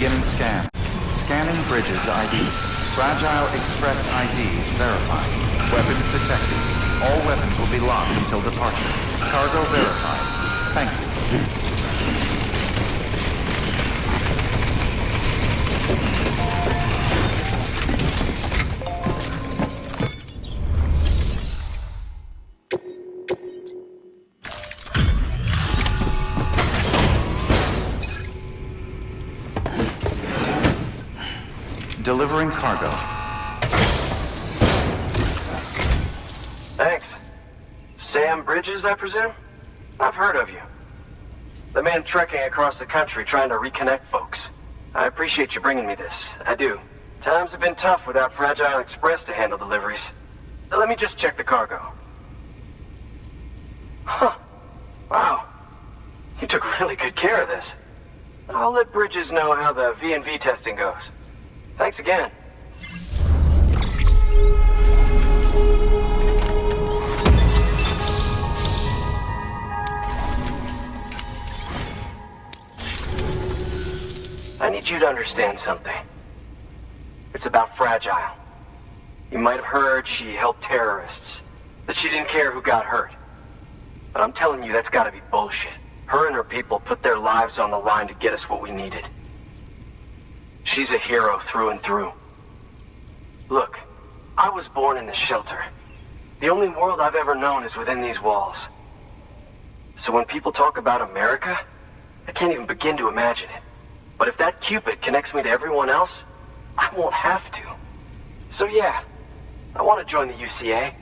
beginning scan. Scanning bridges ID. Fragile Express ID verified. Weapons detected. All weapons will be locked until departure. Cargo verified. Thank you. Delivering cargo. Thanks. Sam Bridges, I presume? I've heard of you. The man trekking across the country trying to reconnect folks. I appreciate you bringing me this. I do. Times have been tough without Fragile Express to handle deliveries. Now, let me just check the cargo. Huh. Wow. You took really good care of this. I'll let Bridges know how the V&V testing goes. Thanks again. I need you to understand something. It's about Fragile. You might have heard she helped terrorists, that she didn't care who got hurt. But I'm telling you, that's gotta be bullshit. Her and her people put their lives on the line to get us what we needed. She's a hero through and through. Look, I was born in this shelter. The only world I've ever known is within these walls. So when people talk about America, I can't even begin to imagine it. But if that Cupid connects me to everyone else, I won't have to. So yeah, I want to join the UCA.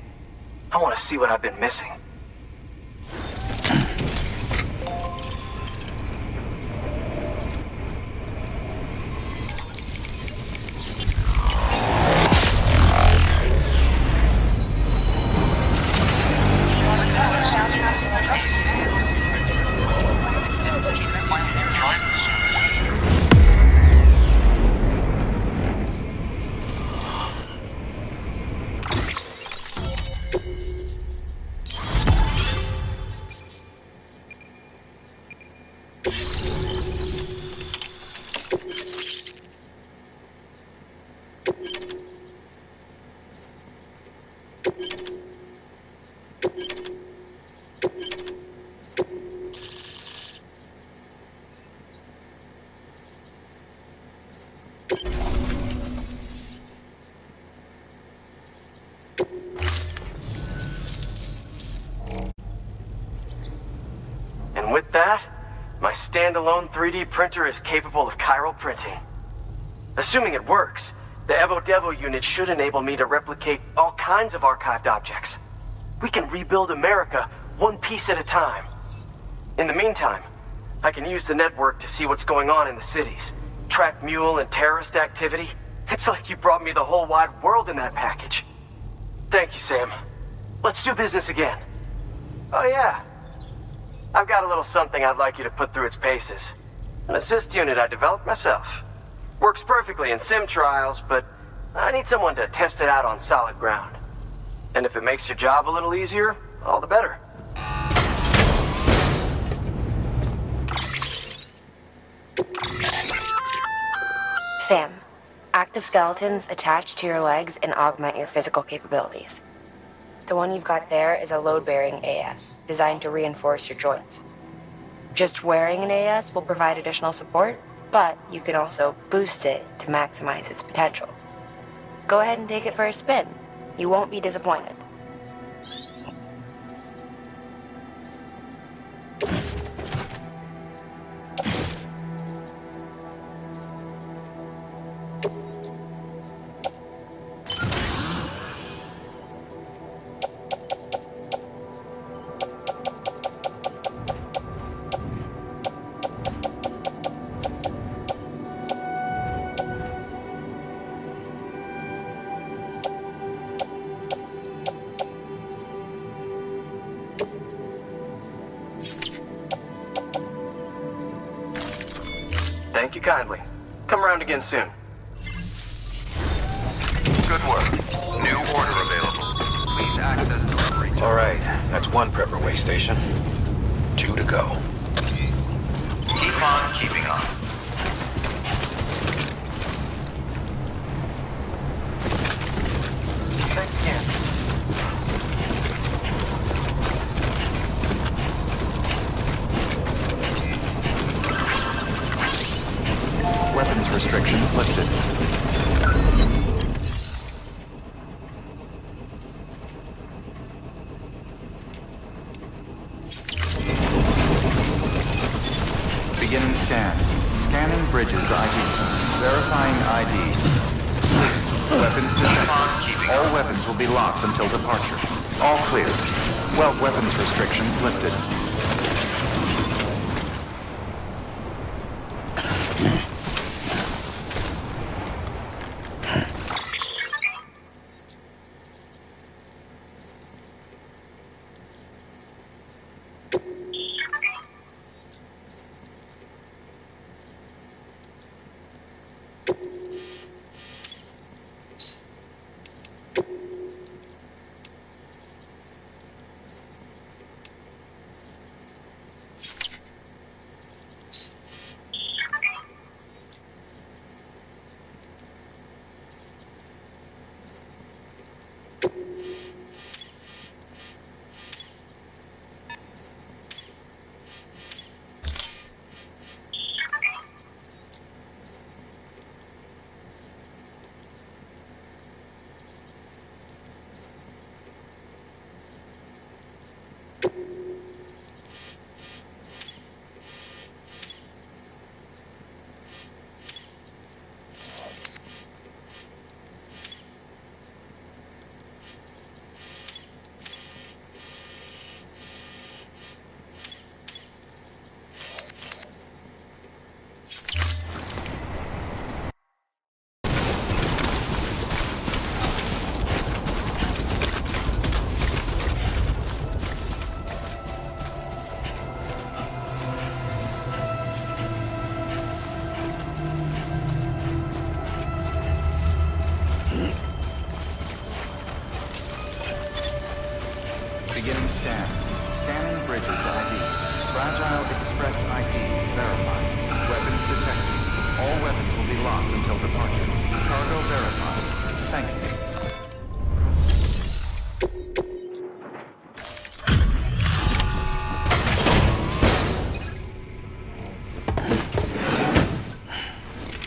I want to see what I've been missing. And with that, my standalone 3D printer is capable of chiral printing. Assuming it works, the Evo Devo unit should enable me to replicate all kinds of archived objects. We can rebuild America one piece at a time. In the meantime, I can use the network to see what's going on in the cities, track mule and terrorist activity. It's like you brought me the whole wide world in that package. Thank you, Sam. Let's do business again. Oh yeah. I've got a little something I'd like you to put through its paces. An assist unit I developed myself. Works perfectly in sim trials, but I need someone to test it out on solid ground. And if it makes your job a little easier, all the better. Sam, active skeletons attach to your legs and augment your physical capabilities. The one you've got there is a load-bearing AS, designed to reinforce your joints. Just wearing an AS will provide additional support, but you can also boost it to maximize its potential. Go ahead and take it for a spin. You won't be disappointed. Thank you kindly. Come around again soon. Good work. New order available. Please access delivery. All right, that's one prepper way station. 2 to go. Keep on keeping on. restrictions lifted. Beginning scan. Scanning bridges ID. Verifying ID. Weapons detected. All weapons will be locked until departure. All clear. Well, weapons restrictions lifted. Beginning scan. Scanning bridges ID. Fragile Express ID verified. Weapons detected. All weapons will be locked until departure. Cargo verified. Thank you.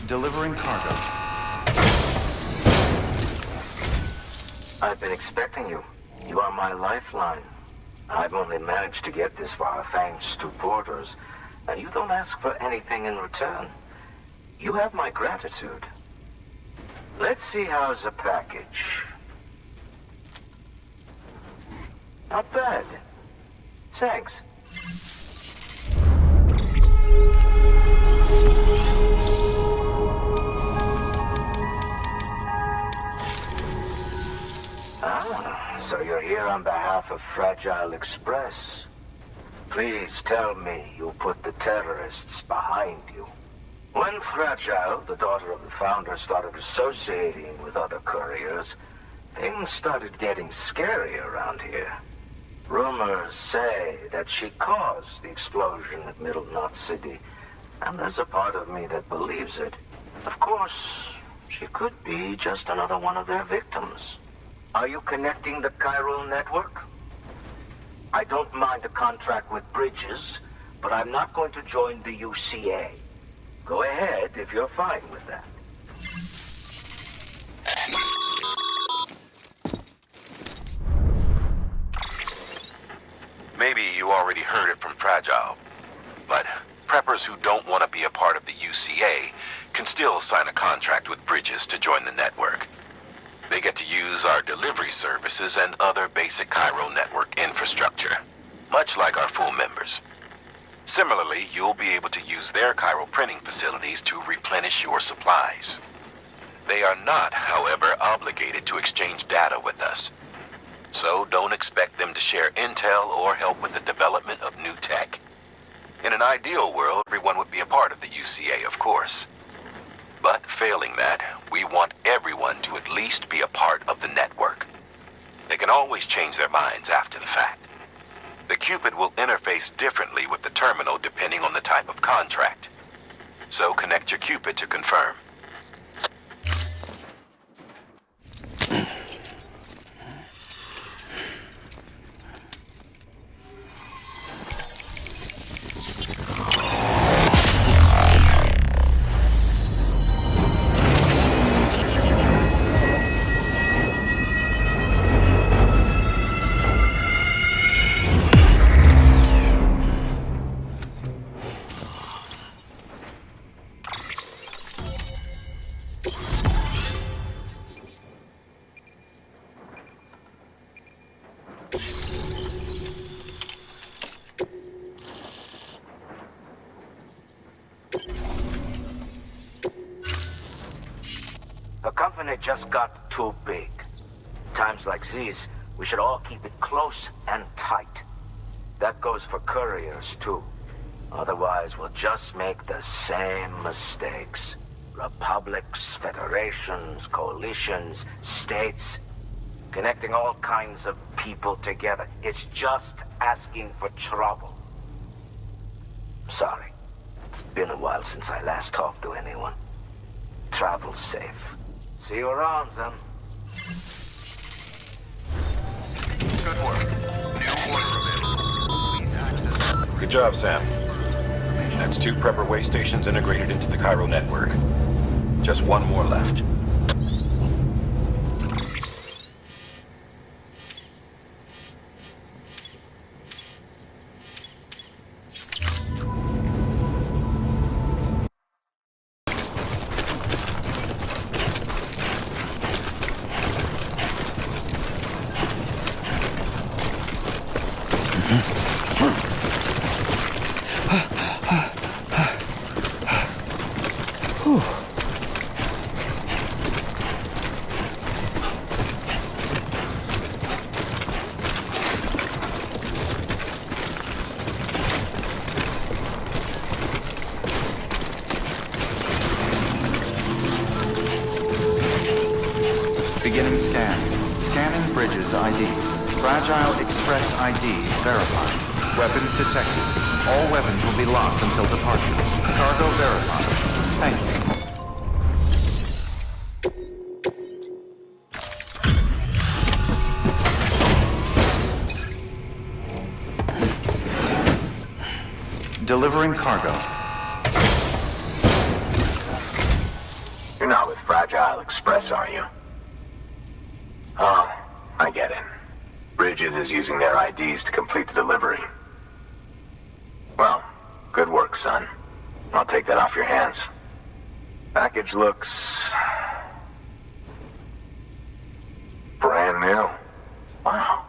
Delivering cargo. I've been expecting you. You are my lifeline. I've only managed to get this far thanks to porters, and you don't ask for anything in return. You have my gratitude. Let's see how's the package. Not bad. Thanks. So you're here on behalf of Fragile Express. Please tell me you put the terrorists behind you. When Fragile, the daughter of the founder, started associating with other couriers, things started getting scary around here. Rumors say that she caused the explosion at Middle Knot City, and there's a part of me that believes it. Of course, she could be just another one of their victims. Are you connecting the chiral network? I don't mind a contract with Bridges, but I'm not going to join the UCA. Go ahead if you're fine with that. Maybe you already heard it from Fragile, but preppers who don't want to be a part of the UCA can still sign a contract with Bridges to join the network. They get to use our delivery services and other basic chiral network infrastructure, much like our full members. Similarly, you'll be able to use their chiral printing facilities to replenish your supplies. They are not, however, obligated to exchange data with us. So don't expect them to share intel or help with the development of new tech. In an ideal world, everyone would be a part of the UCA, of course. But failing that, we want everyone to at least be a part of the network. They can always change their minds after the fact. The Cupid will interface differently with the terminal depending on the type of contract. So connect your Cupid to confirm. The company just got too big. Times like these, we should all keep it close and tight. That goes for couriers, too. Otherwise, we'll just make the same mistakes. Republics, federations, coalitions, states, connecting all kinds of people together. It's just asking for trouble. Sorry. It's been a while since I last talked to anyone. Travel safe. See you around, then. Good work. New order available. Please access. Good job, Sam. That's 2 prepper way stations integrated into the Cairo network. Just 1 more left. Beginning scan. Scanning bridges ID. Fragile Express ID verified. Weapons detected. All weapons will be locked until departure. Cargo verified. Thank you. Delivering cargo. You're not with Fragile Express, are you? Oh, I get it. Bridges is using their IDs to complete the delivery. Well, good work, son. I'll take that off your hands. Package looks... brand new. Wow.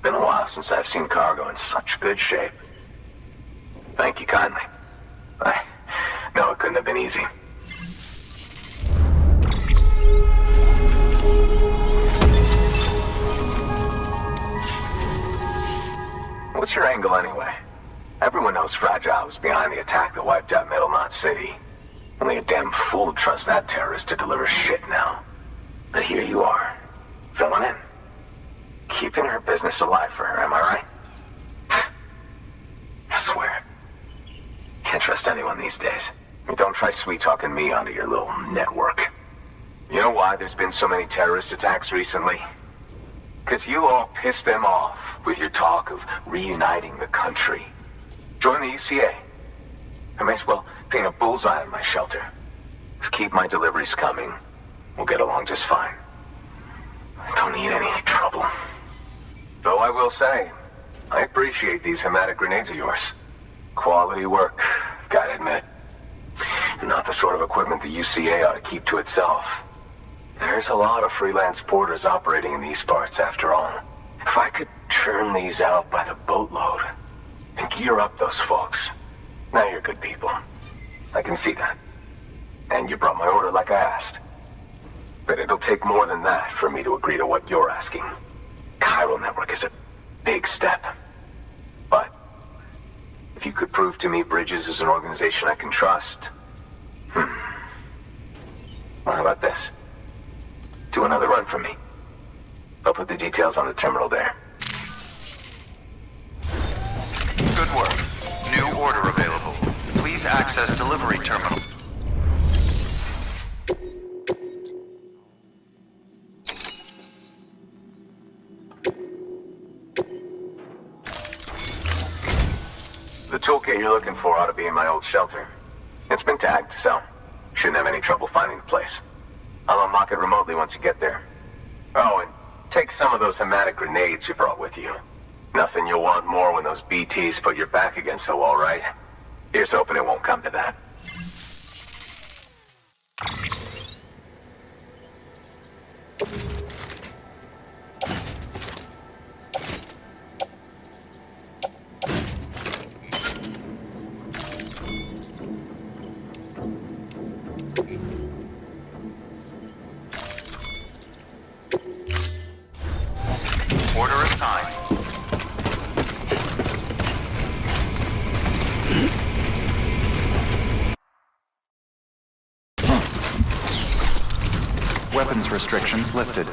Been a while since I've seen cargo in such good shape. Thank you kindly. I know it couldn't have been easy. What's your angle anyway? Everyone knows Fragile was behind the attack that wiped out Middle Knot City. Only a damn fool would trust that terrorist to deliver shit now. But here you are, filling in. Keeping her business alive for her, am I right? I swear. Can't trust anyone these days. You don't try sweet-talking me onto your little network. You know why there's been so many terrorist attacks recently? Because you all pissed them off with your talk of reuniting the country. Join the UCA. I may as well paint a bullseye on my shelter. Just keep my deliveries coming. We'll get along just fine. I don't need any trouble. Though I will say, I appreciate these hematic grenades of yours. Quality work, gotta admit. Not the sort of equipment the UCA ought to keep to itself. There's a lot of freelance porters operating in these parts, after all. If I could churn these out by the boatload and gear up those folks. Now you're good people. I can see that. And you brought my order like I asked. But it'll take more than that for me to agree to what you're asking. Chiral Network is a big step. But if you could prove to me Bridges is an organization I can trust... Well, how about this? Do another run for me. I'll put the details on the terminal there. Good work. New order available. Please access delivery terminal. The toolkit you're looking for ought to be in my old shelter. It's been tagged, so shouldn't have any trouble finding the place. I'll unlock it remotely once you get there. Oh, and take some of those hematic grenades you brought with you. Nothing you'll want more when those BTs put your back against the wall, right? Here's hoping it won't come to that. Weapons restrictions lifted.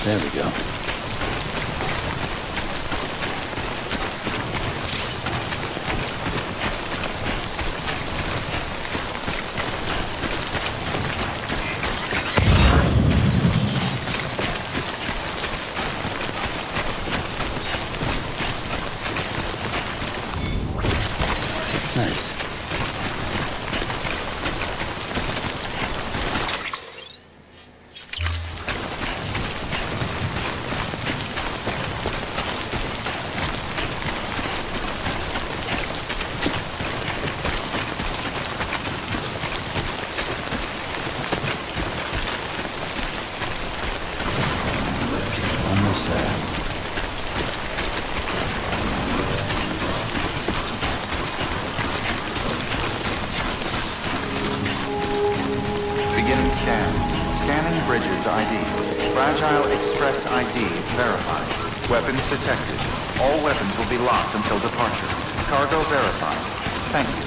There we go. Nice. Almost there. Beginning scan. Scanning bridges ID. Fragile Express ID verified. Weapons detected. All weapons will be locked until departure. Cargo verified. Thank you.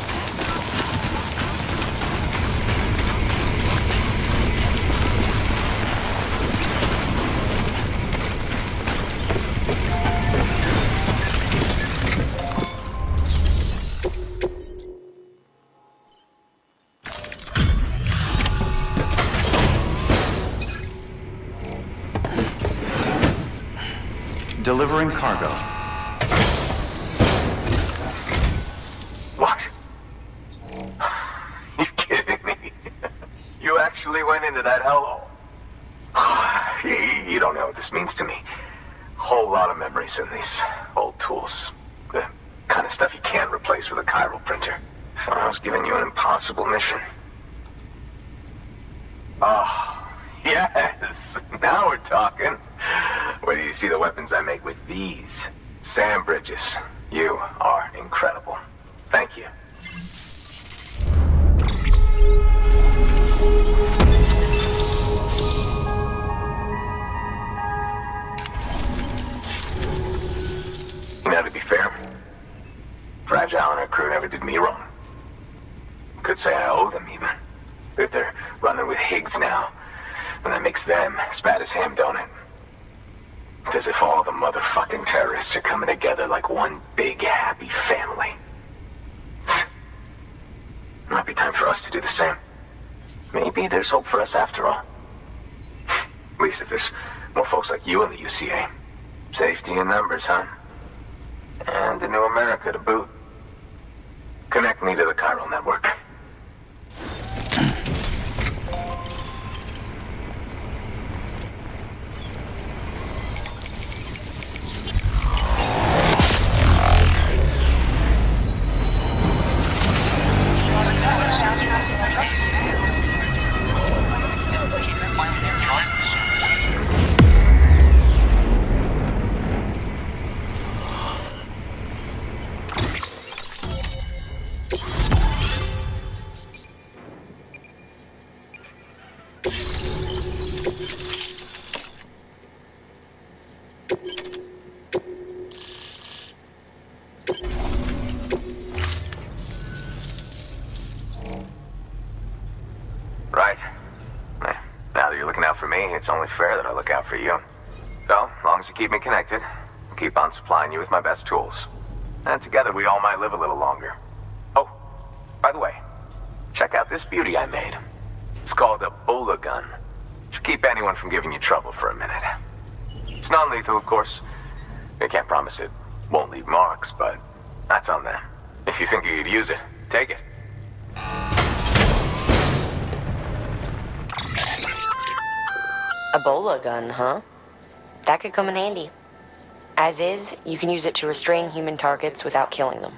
Delivering cargo. What? You kidding me? You actually went into that hellhole? You don't know what this means to me. Whole lot of memories in these old tools. The kind of stuff you can't replace with a chiral printer. Thought I was giving you an impossible mission. Oh, yes. Now we're talking. Wait till you see the weapons I make with these sand bridges. You are incredible. Thank you. Now, to be fair, Fragile and her crew never did me wrong. Could say I owe them, even. If they're running with Higgs now, and that makes them as bad as him, don't it? It's as if all the motherfucking terrorists are coming together like one big happy family. Might be time for us to do the same. Maybe there's hope for us after all. At least if there's more folks like you in the UCA. Safety in numbers, huh? And the new America to boot. Connect me to the chiral network. Right. Now that you're looking out for me, it's only fair that I look out for you. So, as long as you keep me connected, I'll keep on supplying you with my best tools. And together we all might live a little longer. Oh, by the way, check out this beauty I made. It's called a Bola gun. Should keep anyone from giving you trouble for a minute. It's non-lethal, of course. I can't promise it won't leave marks, but that's on them. If you think you could use it, take it. A Bola gun, huh? That could come in handy. As is, you can use it to restrain human targets without killing them.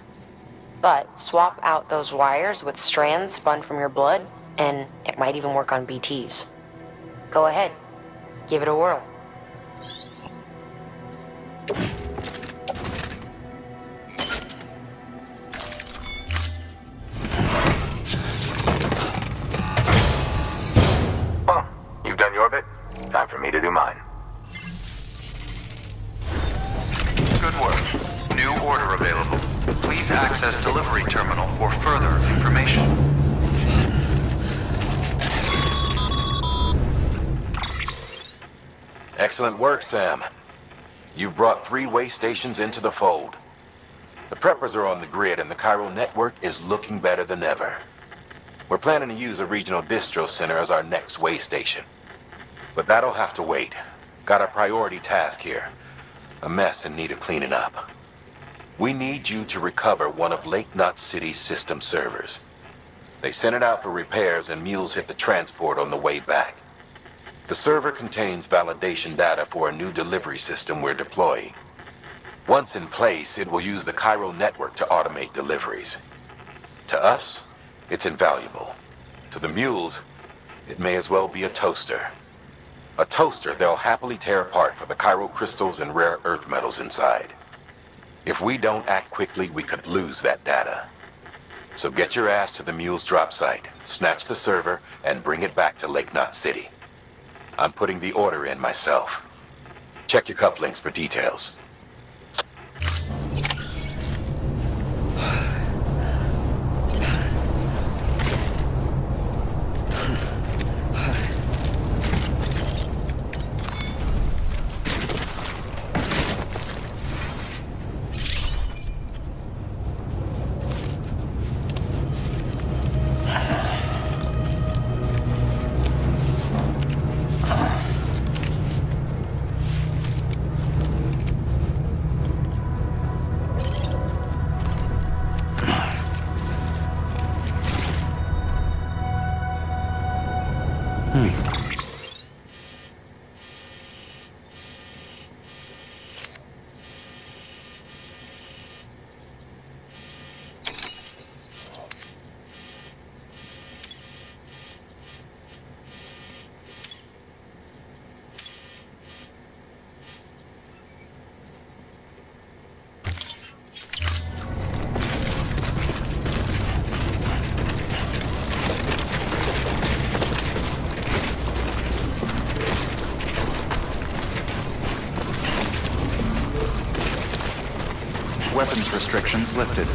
But swap out those wires with strands spun from your blood, and it might even work on BTs. Go ahead. Give it a whirl. Well, you've done your bit. Time for me to do mine. Good work. New order available. Please access delivery terminal for further information. Excellent work, Sam. You've brought 3 way stations into the fold. The preppers are on the grid and the chiral network is looking better than ever. We're planning to use a regional distro center as our next way station. But that'll have to wait. Got a priority task here. A mess in need of cleaning up. We need you to recover one of Lake Knot City's system servers. They sent it out for repairs and mules hit the transport on the way back. The server contains validation data for a new delivery system we're deploying. Once in place, it will use the chiral network to automate deliveries. To us, it's invaluable. To the mules, it may as well be a toaster. A toaster they'll happily tear apart for the chiral crystals and rare earth metals inside. If we don't act quickly, we could lose that data. So get your ass to the mule's drop site, snatch the server, and bring it back to Lake Knot City. I'm putting the order in myself. Check your cufflinks for details. Weapons restrictions lifted.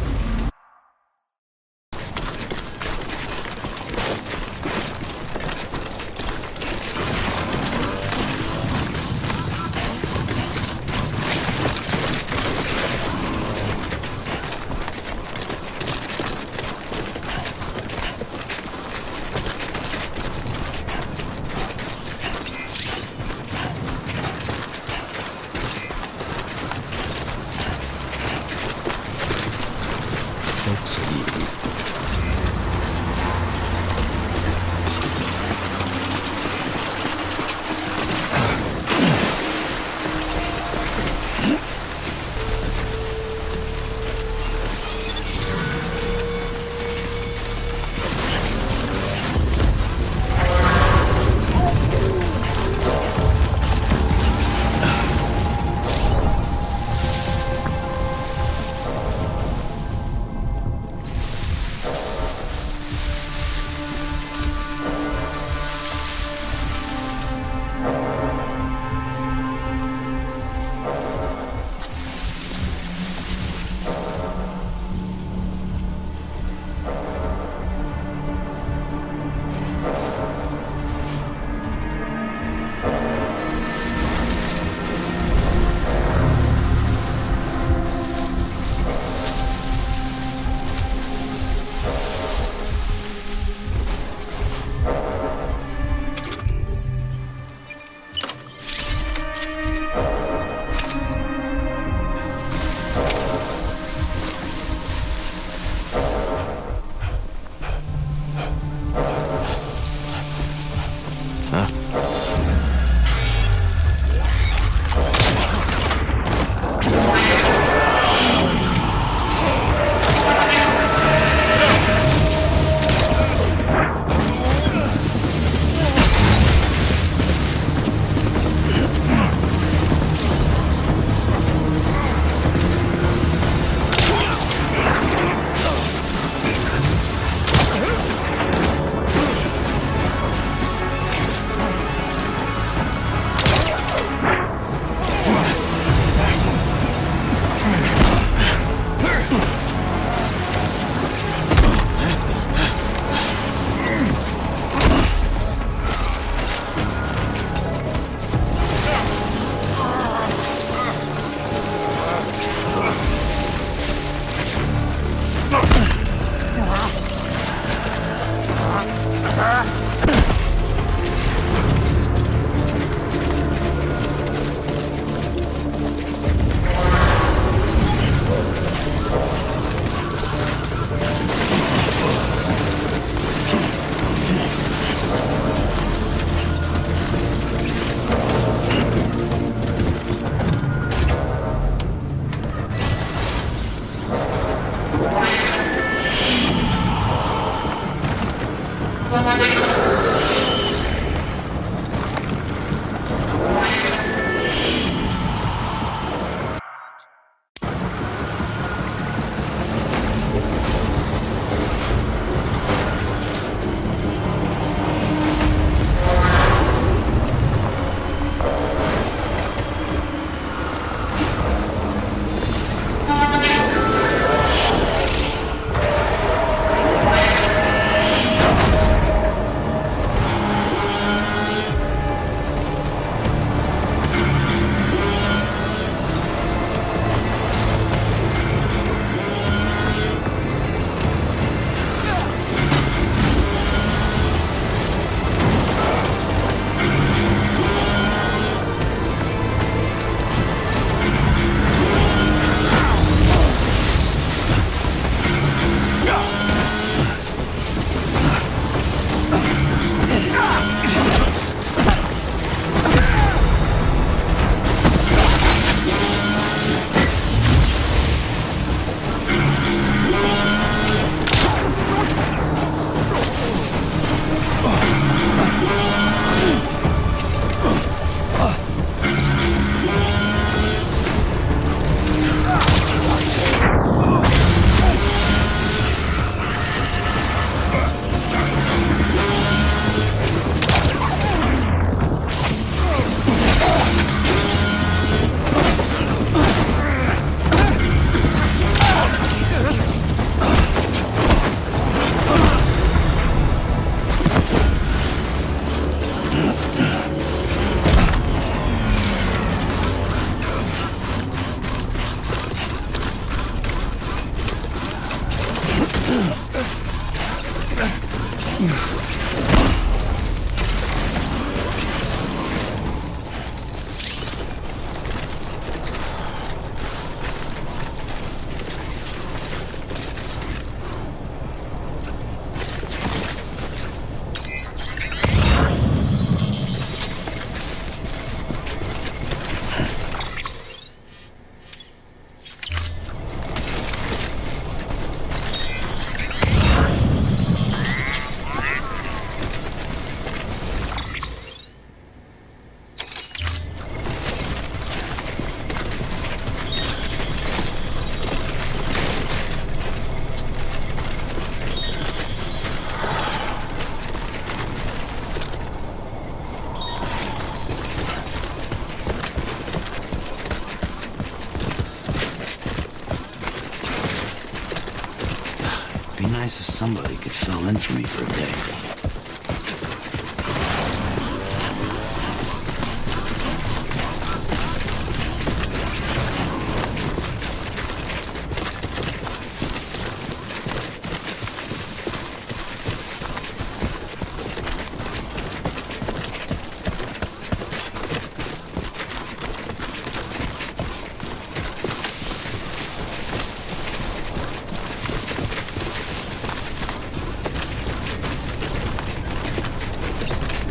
Be nice if somebody could fill in for me for a day.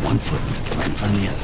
One foot right in front of the other.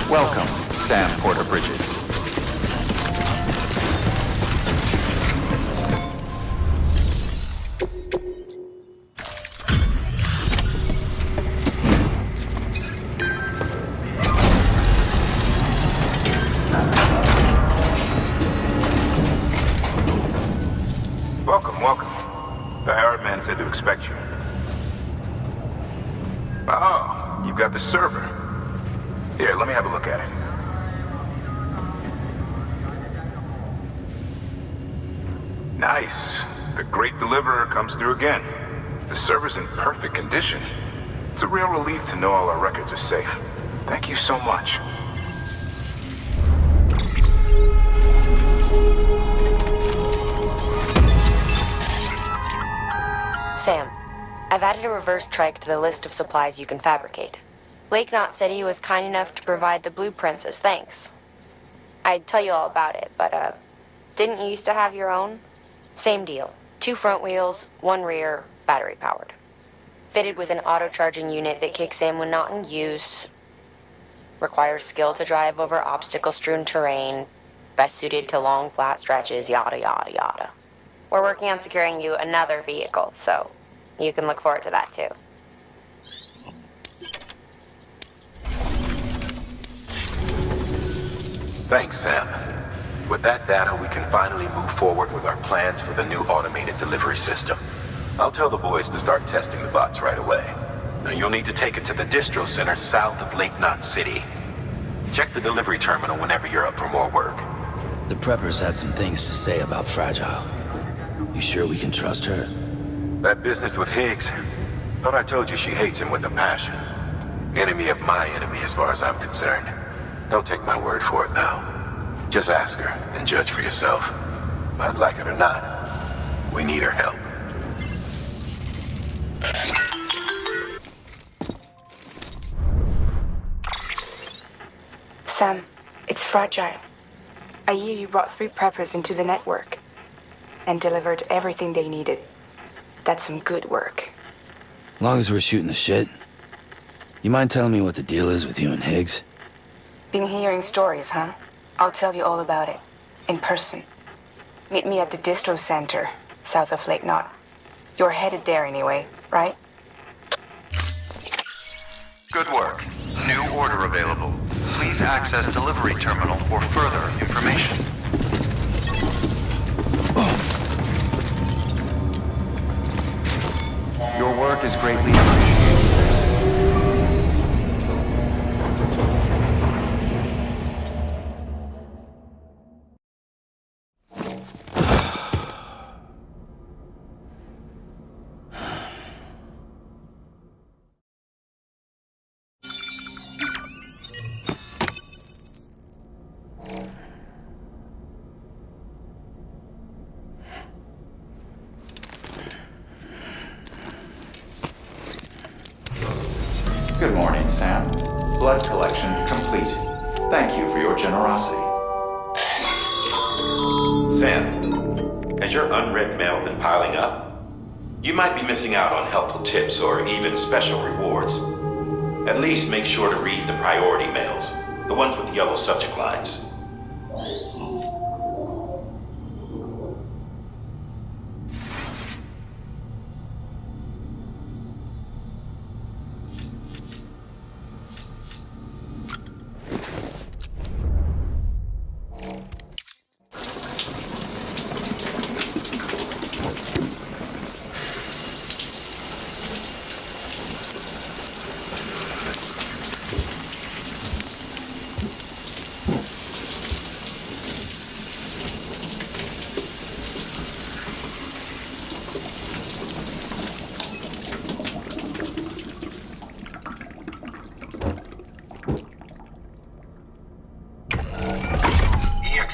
Welcome, Sam Porter Bridges. Welcome. The Arab man said to expect you. Oh, you've got the server. Here, let me have a look at it. Nice. The great deliverer comes through again. The server's in perfect condition. It's a real relief to know all our records are safe. Thank you so much. Sam, I've added a reverse trike to the list of supplies you can fabricate. Lake Knott said he was kind enough to provide the blueprints as thanks. I'd tell you all about it, but, didn't you used to have your own? Same deal. 2 front wheels, 1 rear, battery powered. Fitted with an auto-charging unit that kicks in when not in use. Requires skill to drive over obstacle-strewn terrain, best suited to long, flat stretches, yada yada yada. We're working on securing you another vehicle, so you can look forward to that too. Thanks, Sam. With that data, we can finally move forward with our plans for the new automated delivery system. I'll tell the boys to start testing the bots right away. Now, you'll need to take it to the distro center south of Lake Knot City. Check the delivery terminal whenever you're up for more work. The preppers had some things to say about Fragile. You sure we can trust her? That business with Higgs, thought I told you she hates him with a passion. Enemy of my enemy as far as I'm concerned. Don't take my word for it, though. Just ask her and judge for yourself. I'd like it or not, we need her help. Sam, it's Fragile. I hear you brought 3 preppers into the network and delivered everything they needed. That's some good work. Long as we're shooting the shit. You mind telling me what the deal is with you and Higgs? Been hearing stories, huh? I'll tell you all about it. In person. Meet me at the distro center, south of Lake Knot. You're headed there anyway, right? Good work. New order available. Please access delivery terminal for further information. Your work is greatly appreciated. Good morning, Sam. Blood collection complete. Thank you for your generosity. Sam, has your unread mail been piling up? You might be missing out on helpful tips or even special rewards. At least make sure to read the priority mails, the ones with yellow subject lines.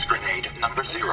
Grenade number 0.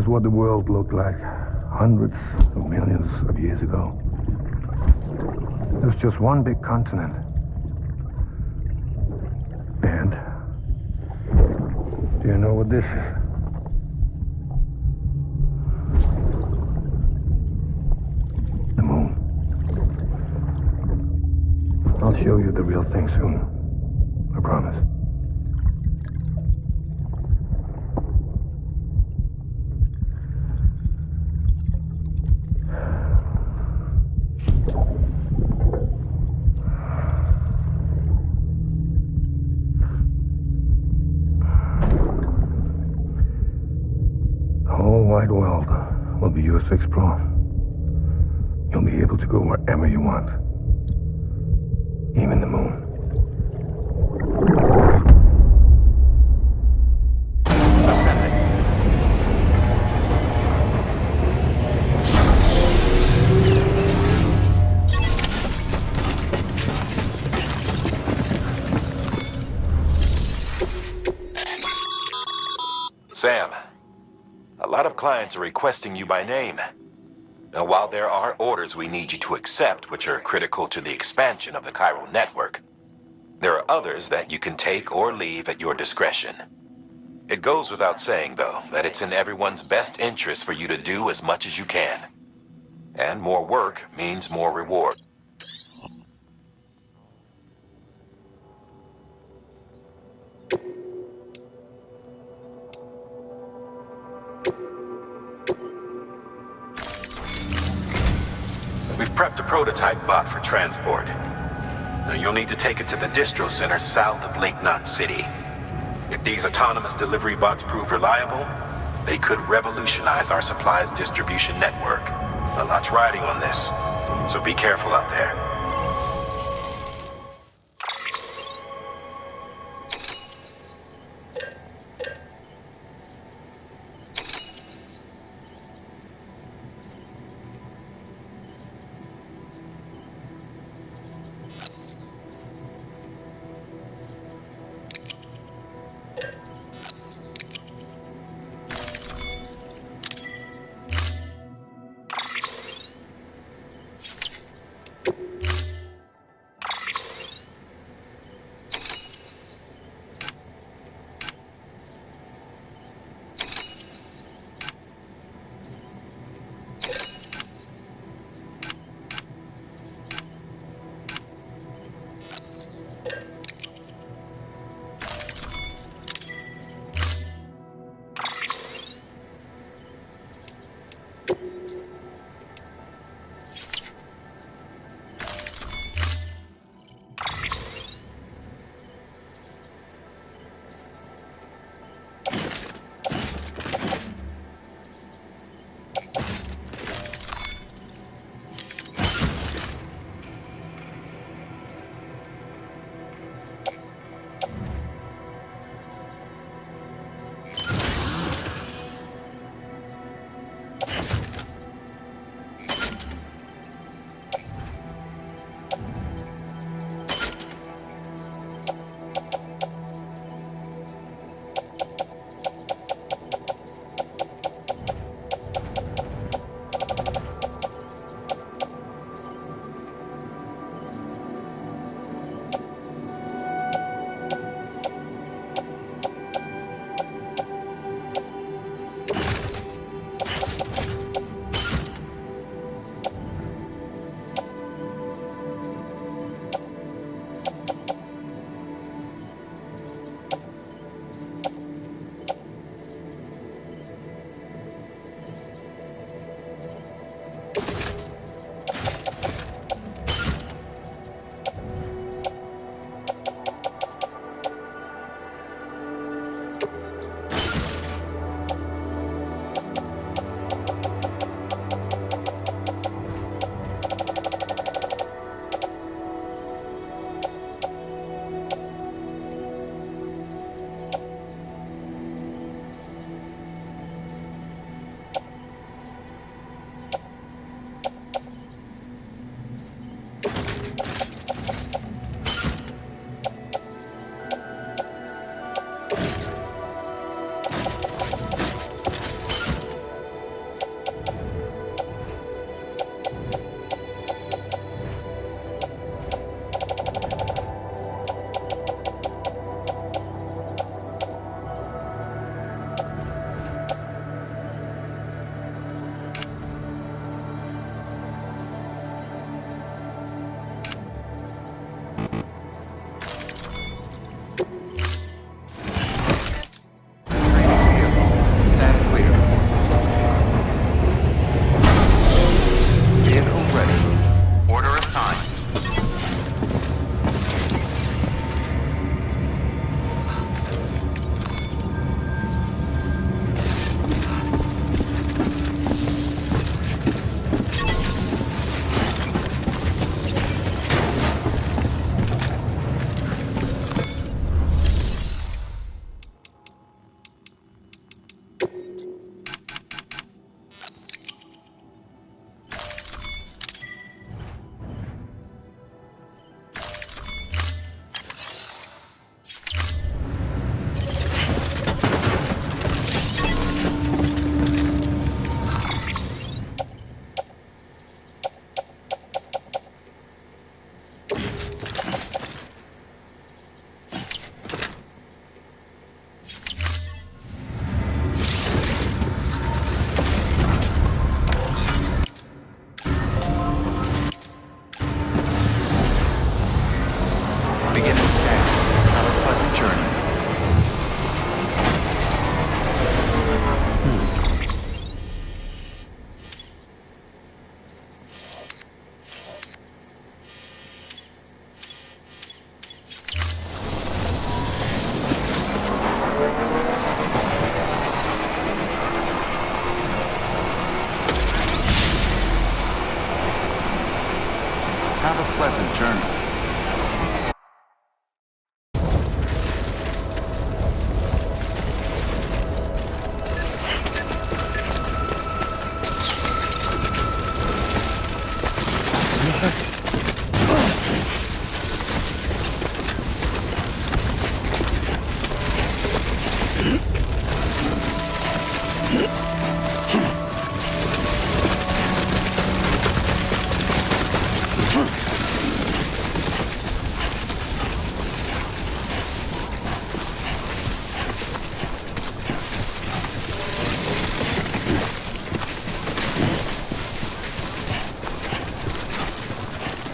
is what the world looked like hundreds of millions of years ago. It was just one big continent. And do you know what this is? The moon. I'll show you the real thing soon. I promise. Wide world will be yours to explore. You'll be able to go wherever you want. Even the moon. Ascending. Sam. A lot of clients are requesting you by name. Now, while there are orders we need you to accept, which are critical to the expansion of the chiral network, there are others that you can take or leave at your discretion. It goes without saying, though, that it's in everyone's best interest for you to do as much as you can. And more work means more reward. We've prepped a prototype bot for transport. Now you'll need to take it to the distro center south of Lake Knot City. If these autonomous delivery bots prove reliable, they could revolutionize our supplies distribution network. A lot's riding on this, so be careful out there.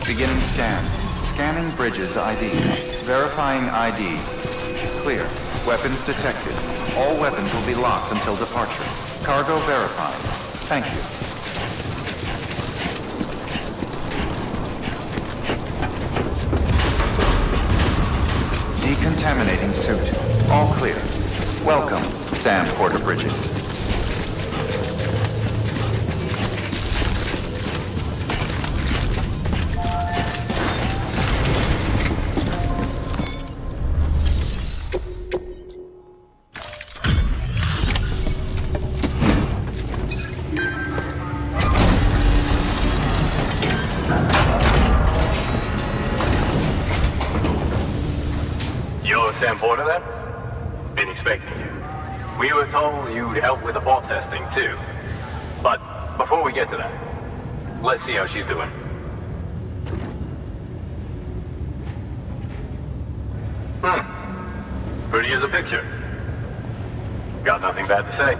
Beginning scan. Scanning bridges ID. Verifying ID. Clear. Weapons detected. All weapons will be locked until departure. Cargo verified. Thank you. Decontaminating suit. All clear. Welcome, Sam Porter-Bridges. Sam Porter then? Been expecting you. We were told you'd help with the ball testing too. But before we get to that, let's see how she's doing. Pretty as a picture. Got nothing bad to say.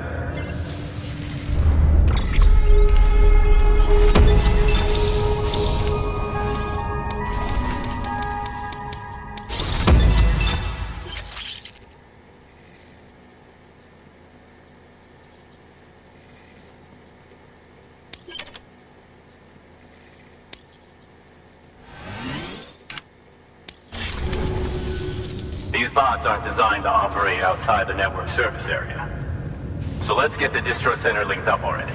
These bots aren't designed to operate outside the network service area. So let's get the distro center linked up already.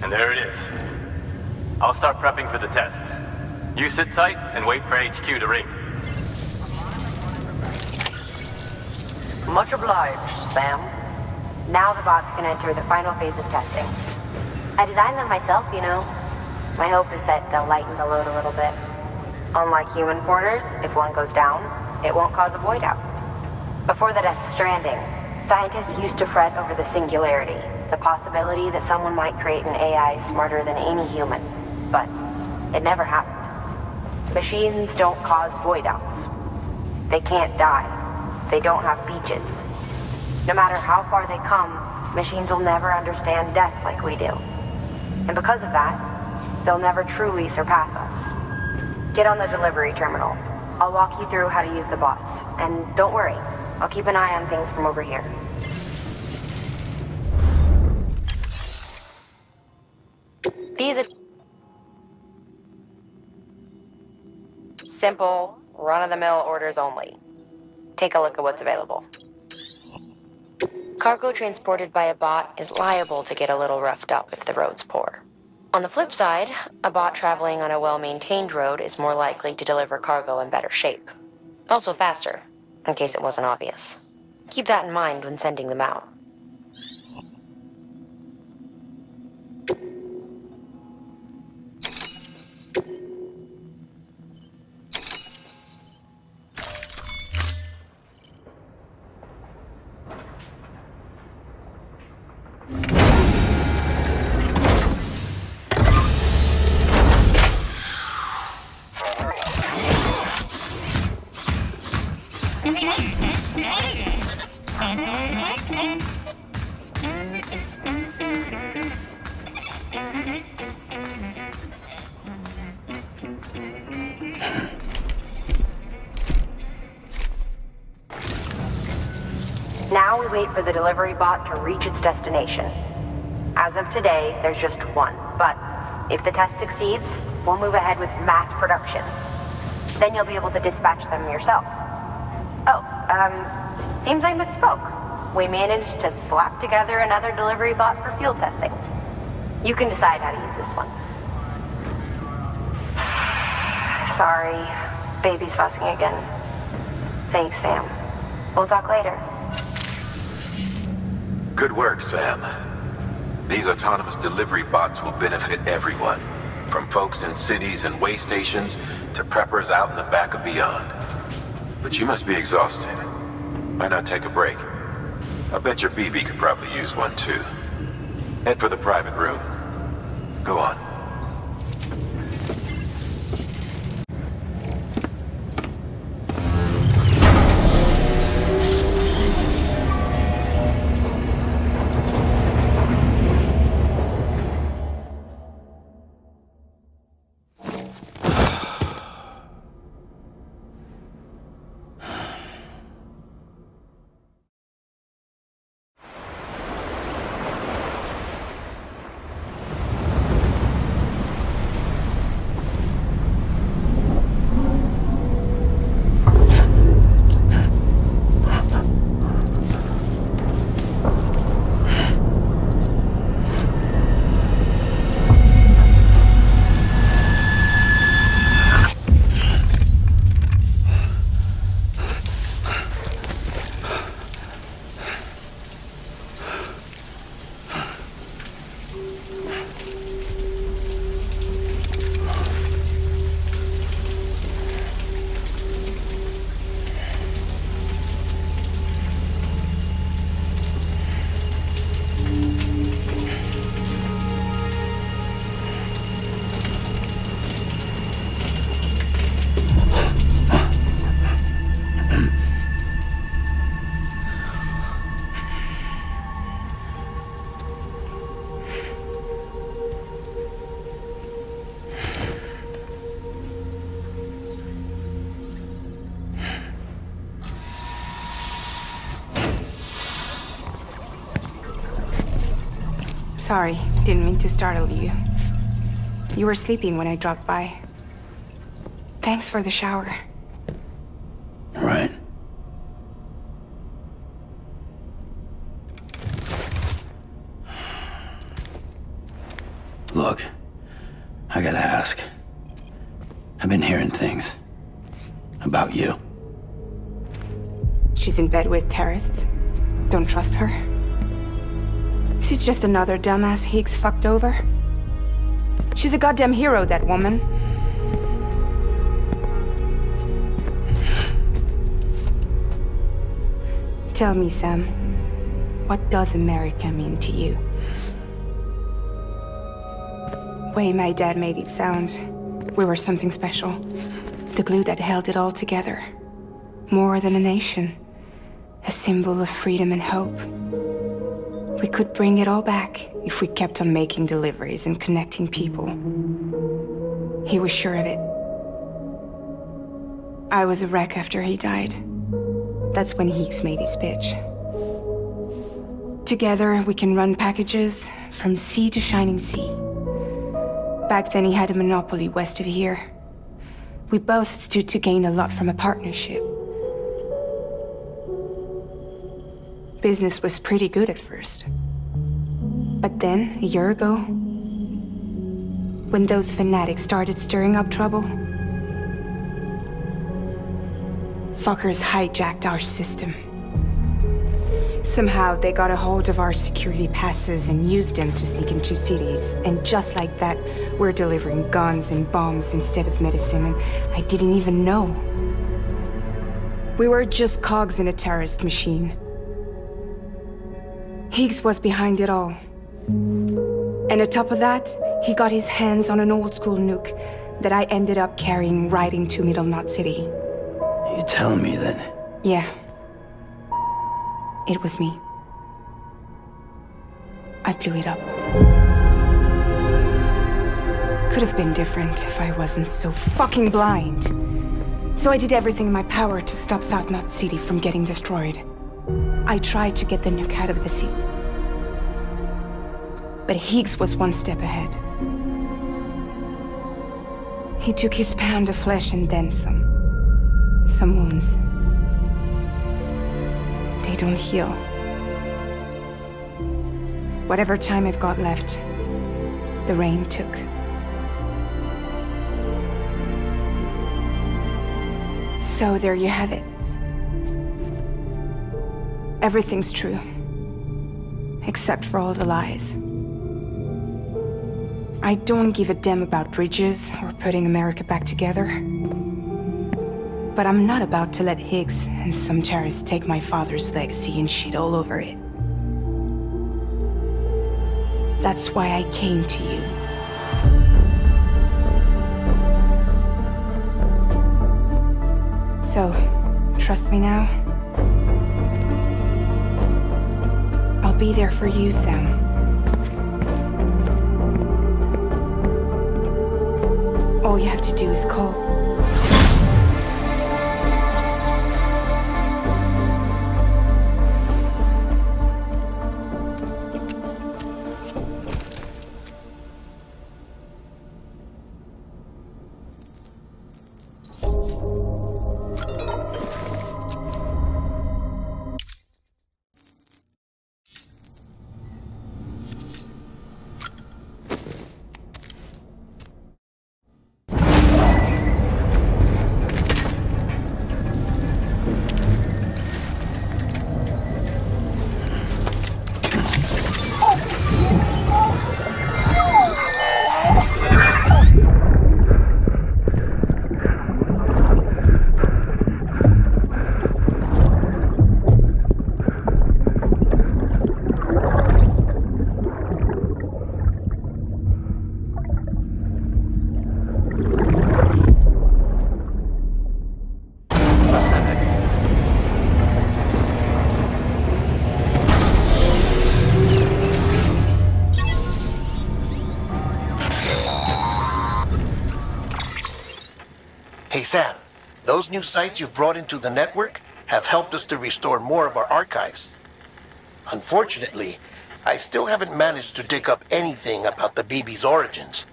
And there it is. I'll start prepping for the tests. You sit tight and wait for HQ to ring. Much obliged, Sam. Now the bots can enter the final phase of testing. I designed them myself, you know. My hope is that they'll lighten the load a little bit. Unlike human porters, if one goes down, it won't cause a void out. Before the Death Stranding, scientists used to fret over the singularity, the possibility that someone might create an AI smarter than any human. But it never happened. Machines don't cause void outs. They can't die. They don't have beaches. No matter how far they come, machines will never understand death like we do. And because of that, they'll never truly surpass us. Get on the delivery terminal. I'll walk you through how to use the bots. And don't worry, I'll keep an eye on things from over here. These are simple, run-of-the-mill orders only. Take a look at what's available. Cargo transported by a bot is liable to get a little roughed up if the road's poor. On the flip side, a bot traveling on a well-maintained road is more likely to deliver cargo in better shape. Also faster, in case it wasn't obvious. Keep that in mind when sending them out. we wait for the delivery bot to reach its destination. As of today, there's just one, but if the test succeeds, we'll move ahead with mass production. Then you'll be able to dispatch them yourself. Oh, seems I misspoke. We managed to slap together another delivery bot for field testing. You can decide how to use this one. Sorry, baby's fussing again. Thanks, Sam. We'll talk later. Good work, Sam. These autonomous delivery bots will benefit everyone, from folks in cities and way stations to preppers out in the back of beyond. But you must be exhausted. Why not take a break? I bet your BB could probably use one too. Head for the private room. Go on. Sorry, didn't mean to startle you. You were sleeping when I dropped by. Thanks for the shower. Right. Look, I gotta ask. I've been hearing things about you. She's in bed with terrorists. Don't trust her. She's just another dumbass Higgs fucked over. She's a goddamn hero, that woman. Tell me, Sam, what does America mean to you? Way my dad made it sound, we were something special. The glue that held it all together. More than a nation. A symbol of freedom and hope. We could bring it all back if we kept on making deliveries and connecting people. He was sure of it. I was a wreck after he died. That's when Higgs made his pitch. Together, we can run packages from sea to shining sea. Back then, he had a monopoly west of here. We both stood to gain a lot from a partnership. Business was pretty good at first. But then, a year ago, when those fanatics started stirring up trouble, fuckers hijacked our system. Somehow, they got a hold of our security passes and used them to sneak into cities. And just like that, we're delivering guns and bombs instead of medicine, and I didn't even know. We were just cogs in a terrorist machine. Higgs was behind it all. And on top of that, he got his hands on an old-school nuke that I ended up carrying right into Middle Knot City. You telling me that? Yeah. It was me. I blew it up. Could have been different if I wasn't so fucking blind. So I did everything in my power to stop South Knot City from getting destroyed. I tried to get the nuke out of the sea. But Higgs was one step ahead. He took his pound of flesh and then some. Some wounds. They don't heal. Whatever time I've got left, the rain took. So there you have it. Everything's true. Except for all the lies. I don't give a damn about bridges or putting America back together. But I'm not about to let Higgs and some terrorists take my father's legacy and shit all over it. That's why I came to you. So, trust me now? I'll be there for you, Sam. All you have to do is call. Hey Sam, those new sites you've brought into the network have helped us to restore more of our archives. Unfortunately, I still haven't managed to dig up anything about the BB's origins.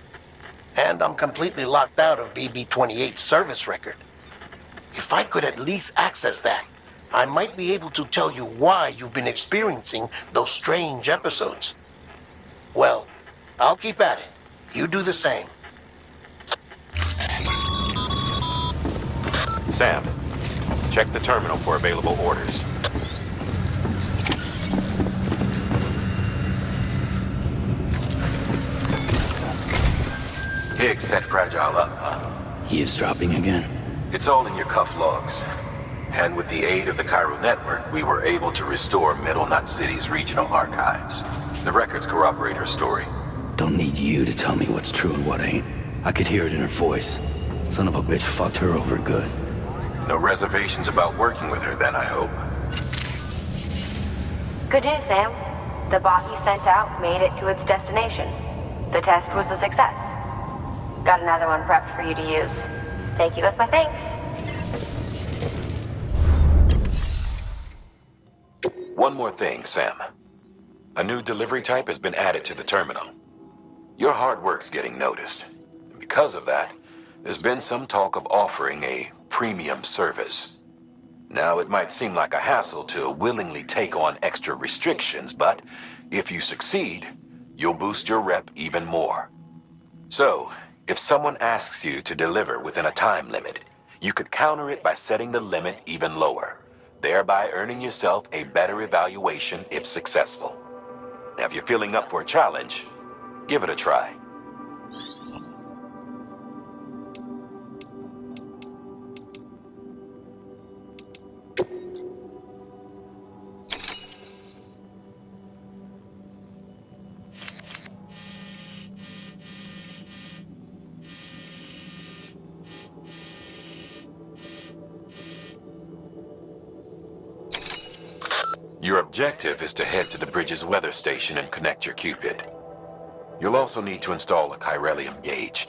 And I'm completely locked out of BB-28's service record. If I could at least access that, I might be able to tell you why you've been experiencing those strange episodes. Well, I'll keep at it. You do the same. Sam, check the terminal for available orders. Higgs set Fragile up, huh? Eavesdropping again? It's all in your cuff logs. And with the aid of the Cairo network, we were able to restore Middle Knot City's regional archives. The records corroborate her story. Don't need you to tell me what's true and what ain't. I could hear it in her voice. Son of a bitch fucked her over good. No reservations about working with her then, I hope. Good news, Sam. The bot you sent out made it to its destination. The test was a success. Got another one prepped for you to use. Take you with my thanks. One more thing, Sam. A new delivery type has been added to the terminal. Your hard work's getting noticed. And because of that, there's been some talk of offering a premium service. Now, it might seem like a hassle to willingly take on extra restrictions, but if you succeed, you'll boost your rep even more. So, if someone asks you to deliver within a time limit, you could counter it by setting the limit even lower, thereby earning yourself a better evaluation if successful. Now, if you're feeling up for a challenge, give it a try. Your objective is to head to the bridge's weather station and connect your Cupid. You'll also need to install a chiralium gauge.